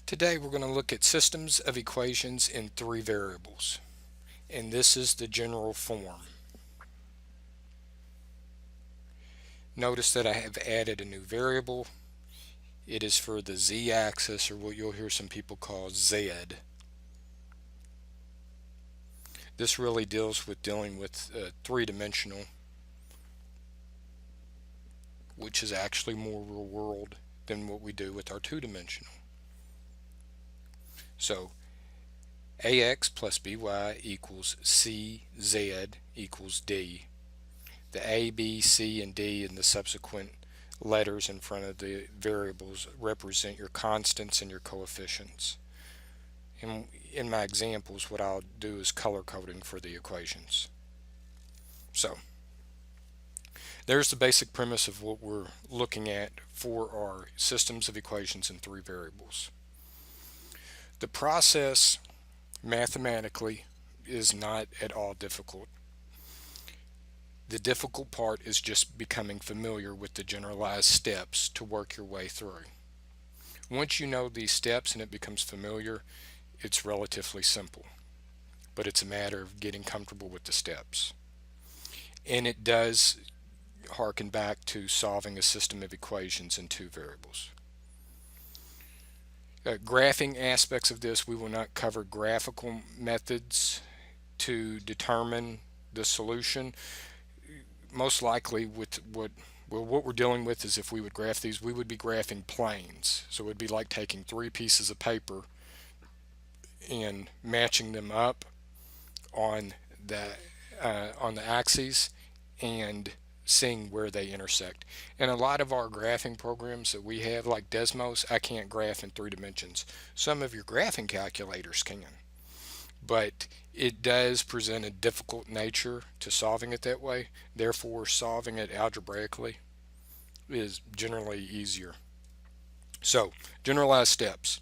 Today we're going to look at systems of equations in three variables, and this is the general form. Notice that I have added a new variable. It is for the z-axis, or what you'll hear some people call z. This really deals with three-dimensional, which is actually more real world than what we do with our two-dimensional. So ax plus by equals cz equals d. The a, b, c, and d and the subsequent letters in front of the variables represent your constants and your coefficients. In my examples, what I'll do is color coding for the equations. So there's the basic premise of what we're looking at for our systems of equations in three variables. The process mathematically is not at all difficult. The difficult part is just becoming familiar with the generalized steps to work your way through. Once you know these steps and it becomes familiar, it's relatively simple, but it's a matter of getting comfortable with the steps. And it does harken back to solving a system of equations in two variables. Graphing aspects of this, we will not cover graphical methods to determine the solution. Most likely with what we're dealing with is if we would graph these, we would be graphing planes. So it would be like taking three pieces of paper and matching them up on the axes and seeing where they intersect. And a lot of our graphing programs that we have, like Desmos, I can't graph in three dimensions. Some of your graphing calculators can, but it does present a difficult nature to solving it that way. Therefore, solving it algebraically is generally easier. So, generalized steps.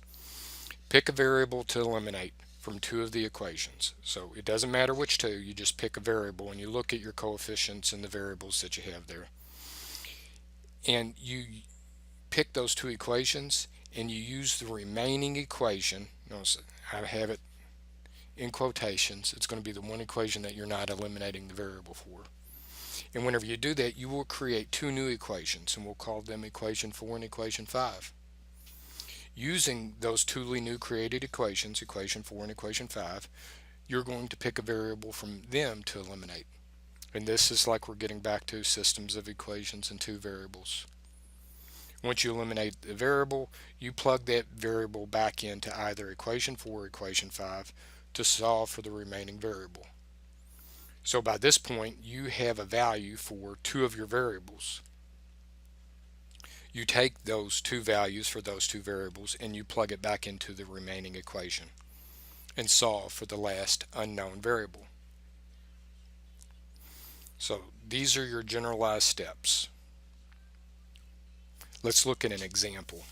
Pick a variable to eliminate from two of the equations. So it doesn't matter which two, you just pick a variable and you look at your coefficients and the variables that you have there. And you pick those two equations and you use the remaining equation. Notice I have it in quotations. It's going to be the one equation that you're not eliminating the variable for. And whenever you do that, you will create two new equations, and we'll call them equation 4 and equation 5. Using those two new created equations, equation 4 and equation 5, you're going to pick a variable from them to eliminate. And this is like we're getting back to systems of equations in two variables. Once you eliminate the variable, you plug that variable back into either equation 4 or equation 5 to solve for the remaining variable. So by this point, you have a value for two of your variables. You take those two values for those two variables and you plug it back into the remaining equation and solve for the last unknown variable. So these are your generalized steps. Let's look at an example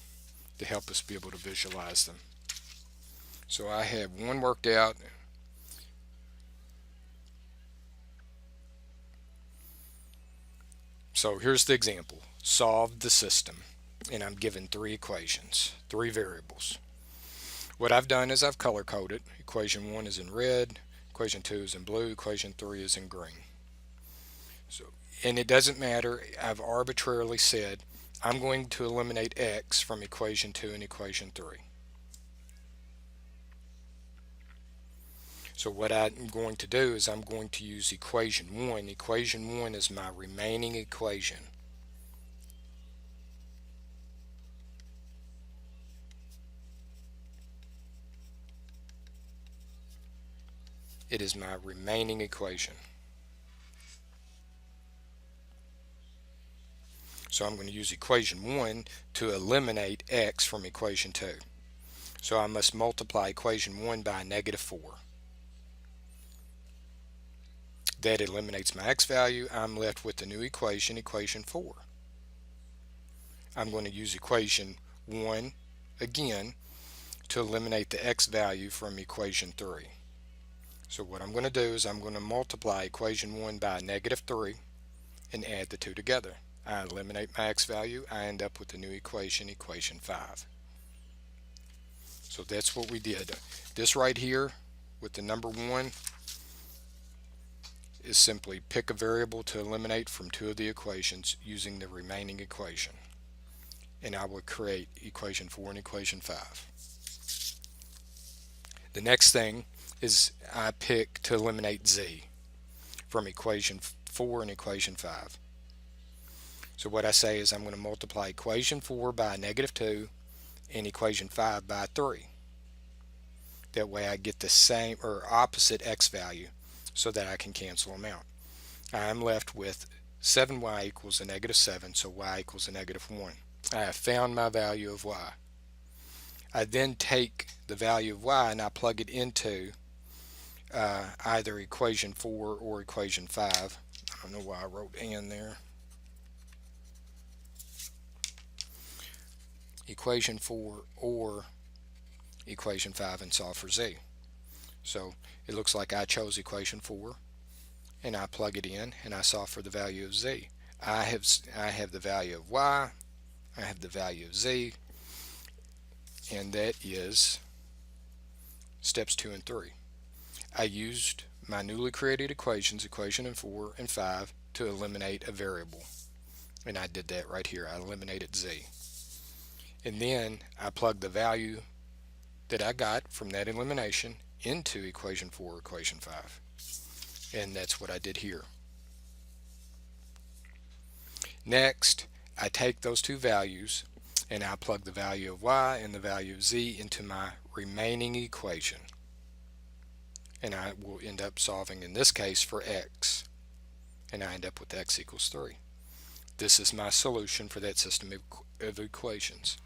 to help us be able to visualize them. So I have one worked out. So here's the example. Solve the system, and I'm given three equations, three variables. What I've done is I've color coded. Equation 1 is in red, equation 2 is in blue, equation 3 is in green. So, and it doesn't matter, I've arbitrarily said I'm going to eliminate x from equation 2 and equation 3. So what I'm going to do is I'm going to use equation 1. Equation 1 is my remaining equation. It is my remaining equation. So I'm going to use equation 1 to eliminate x from equation 2. So I must multiply equation 1 by -4. That eliminates my x value. I'm left with the new equation, equation 4. I'm going to use equation 1 again to eliminate the x value from equation 3. So what I'm going to do is I'm going to multiply equation 1 by -3 and add the two together. I eliminate my x value. I end up with the new equation, equation 5. So that's what we did. This right here with the number 1 is simply pick a variable to eliminate from 2 of the equations using the remaining equation. And I would create equation 4 and equation 5. The next thing is I pick to eliminate z from equation 4 and equation 5. So what I say is I'm going to multiply equation 4 by -2 and equation 5 by 3. That way I get the same or opposite x value so that I can cancel them out. I'm left with 7y equals a -7, so y equals a -1. I have found my value of y. I then take the value of y and I plug it into either equation 4 or equation 5. I don't know why I wrote and there. Equation 4 or equation 5 and solve for z. So it looks like I chose equation 4 and I plug it in and I solve for the value of z. I have the value of y, I have the value of z, and that is steps 2 and 3. I used my newly created equations, equation 4 and 5, to eliminate a variable. And I did that right here. I eliminated z. And then I plugged the value that I got from that elimination into equation 4 or equation 5. And that's what I did here. Next, I take those two values and I plug the value of y and the value of z into my remaining equation. And I will end up solving, in this case, for x. And I end up with x equals 3. This is my solution for that system of equations.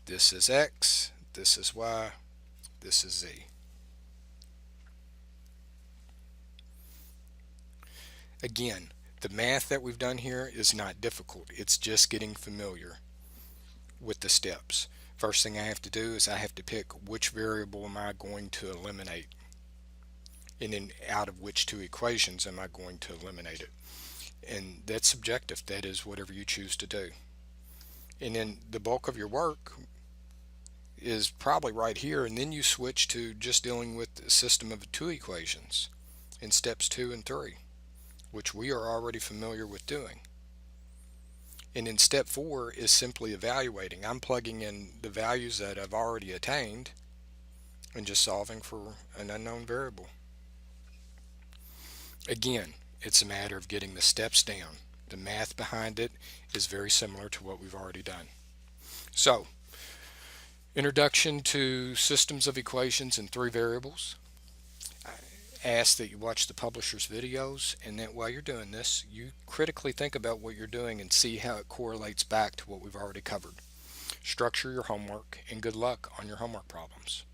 This is x, this is y, this is z. Again, the math that we've done here is not difficult. It's just getting familiar with the steps. First thing I have to do is I have to pick which variable am I going to eliminate, and then out of which two equations am I going to eliminate it. And that's subjective. That is whatever you choose to do. And then the bulk of your work is probably right here, and then you switch to just dealing with the system of 2 equations in steps 2 and 3, which we are already familiar with doing. And in step 4 is simply evaluating. I'm plugging in the values that I've already attained and just solving for an unknown variable. Again, it's a matter of getting the steps down. The math behind it is very similar to what we've already done. So, introduction to systems of equations in 3 variables. I ask that you watch the publisher's videos, and that while you're doing this, you critically think about what you're doing and see how it correlates back to what we've already covered. Structure your homework, and good luck on your homework problems.